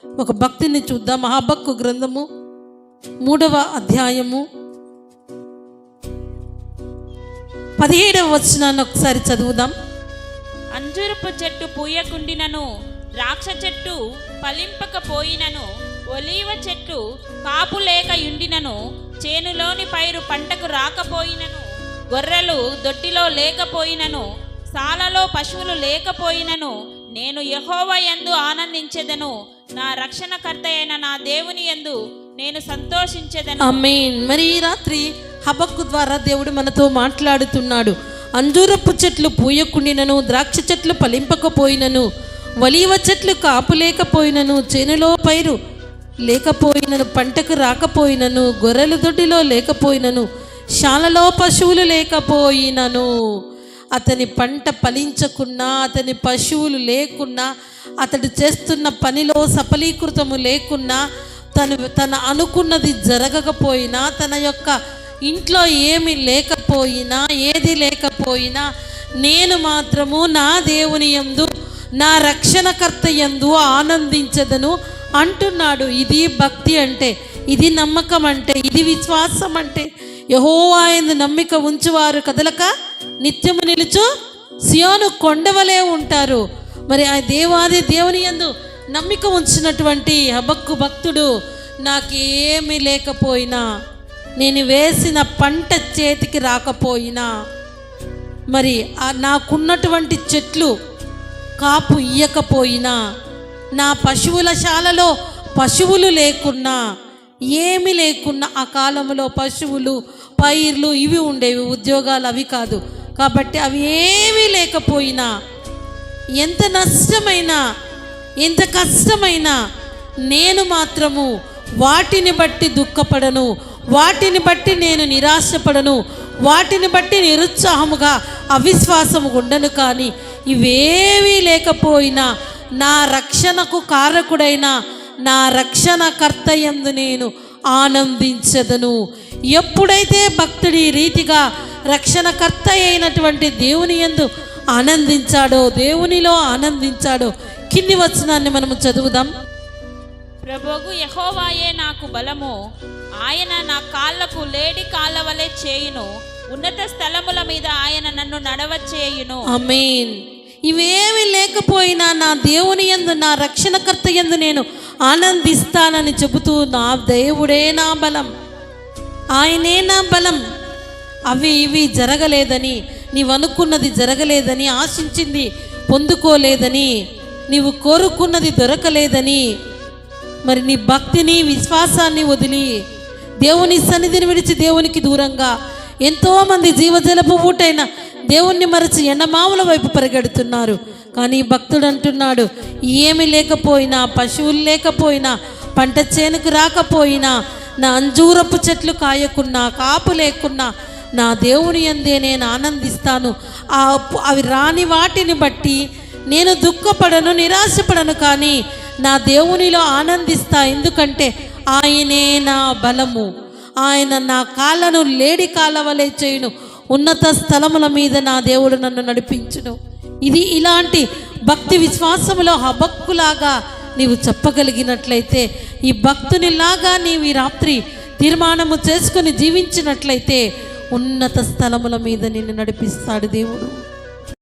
ఒక భక్తిని చూద్దాం. హబక్కు గ్రంథము 3వ అధ్యాయము 17వ వచనాన్ని ఒకసారి చదువుదాం. అంజూరపు చెట్టు పూయకుండినను, ద్రాక్ష చెట్టు ఫలింపకపోయినను, ఒలీవ చెట్టు కాపు లేక యుండినను, చేనులోని పైరు పంటకు రాకపోయినను, గొర్రెలు దొడ్డిలో లేకపోయినను, సాలలో పశువులు లేకపోయినను, నేను యెహోవా యందు ఆనందించెదను, నా రక్షణకర్త అయిన నా దేవుని యందు నేను సంతోషించెదను. ఆమేన్. మరి ఈ రాత్రి హబక్కు ద్వారా దేవుడు మనతో మాట్లాడుతున్నాడు. అంజూరపు చెట్లు పూయకుండినను, ద్రాక్ష చెట్లు ఫలింపకపోయినను, ఒలీవ చెట్లు కాపు లేకపోయినను, చేనులో పైరు లేకపోయినను, పంటకు రాకపోయినను, గొర్రెలు దొడ్డిలో లేకపోయినను, శాలలో పశువులు లేకపోయినను. అతని పంట ఫలించకున్నా, అతని పశువులు లేకున్నా, అతడు చేస్తున్న పనిలో సఫలీకృతము లేకున్నా, తన అనుకున్నది జరగకపోయినా, తన యొక్క ఇంట్లో ఏమి లేకపోయినా, ఏది లేకపోయినా, నేను మాత్రము నా దేవుని యందు, నా రక్షణకర్త యందు ఆనందించదను అంటున్నాడు. ఇది భక్తి అంటే, ఇది నమ్మకం అంటే, ఇది విశ్వాసం అంటే. యెహోవా యందు నమ్మిక ఉంచువారు కదలక నిత్యము నిలుచు సియోను కొండవలే ఉంటారు. మరి ఆ దేవాది దేవుని యందు నమ్మిక ఉంచినటువంటి హబక్కు భక్తుడు, నాకేమీ లేకపోయినా, నేను వేసిన పంట చేతికి రాకపోయినా, మరి నాకున్నటువంటి చెట్లు కాపు ఇయ్యకపోయినా, నా పశువుల శాలలో పశువులు లేకున్నా, ఏమి లేకున్నా, ఆ కాలంలో పశువులు పైర్లు ఇవి ఉండేవి, ఉద్యోగాలు అవి కాదు కాబట్టి అవి ఏమీ లేకపోయినా, ఎంత నష్టమైనా, ఎంత కష్టమైనా, నేను మాత్రము వాటిని బట్టి దుఃఖపడను, వాటిని బట్టి నేను నిరాశపడను, వాటిని బట్టి నిరుత్సాహముగా అవిశ్వాసము ఉండను. కానీ ఇవేవీ లేకపోయినా నా రక్షణకు కారకుడైన నా రక్షణకర్త యందు నేను ఆనందించదను. ఎప్పుడైతే భక్తుడు ఈ రీతిగా రక్షణకర్త అయినటువంటి దేవుని యందు ఆనందించాడో, దేవునిలో ఆనందించాడో, కింది వచనాన్ని మనము చదువుదాం. ప్రభువు యెహోవాయే నాకు బలము, ఆయన నా కాళ్ళకు లేడి కాళ్ళ వలె చేయును, ఉన్నత స్థలముల మీద ఆయన నన్ను నడవచేయును. ఆమేన్. ఇవేమి లేకపోయినా నా దేవుని యందు, నా రక్షణకర్త యందు నేను ఆనందిస్తానని చెబుతూ, నా దేవుడే నా బలం, ఆయనే నా బలం. అవి ఇవి జరగలేదని, నీవు అనుకున్నది జరగలేదని, ఆశించింది పొందుకోలేదని, నీవు కోరుకున్నది దొరకలేదని, మరి నీ భక్తిని విశ్వాసాన్ని వదిలి దేవుని సన్నిధిని విడిచి దేవునికి దూరంగా ఎంతోమంది జీవజలపు ఊటైన దేవుణ్ణి మరచి ఎండమావుల వైపు పరిగెడుతున్నారు. కానీ భక్తుడు అంటున్నాడు, ఏమి లేకపోయినా, పశువులు లేకపోయినా, పంట చేనుకు రాకపోయినా, నా అంజూరపు చెట్లు కాయకున్నా, కాపు లేకున్నా, నా దేవుని యందే నేను ఆనందిస్తాను. అవి రాని వాటిని బట్టి నేను దుఃఖపడను, నిరాశపడను, కానీ నా దేవునిలో ఆనందిస్తా. ఎందుకంటే ఆయనే నా బలము, ఆయన నా కాళ్ళను లేడి కాళ్ళ వలె చేయును, ఉన్నత స్థలముల మీద నా దేవుడు నన్ను నడిపించును. ఇది ఇలాంటి భక్తి విశ్వాసములో హబక్కులాగా నీవు చెప్పగలిగినట్లయితే, ఈ భక్తునిలాగా నీవు ఈ రాత్రి తీర్మానము చేసుకుని జీవించినట్లయితే ఉన్నత స్థలముల మీద నిన్ను నడిపిస్తాడు దేవుడు.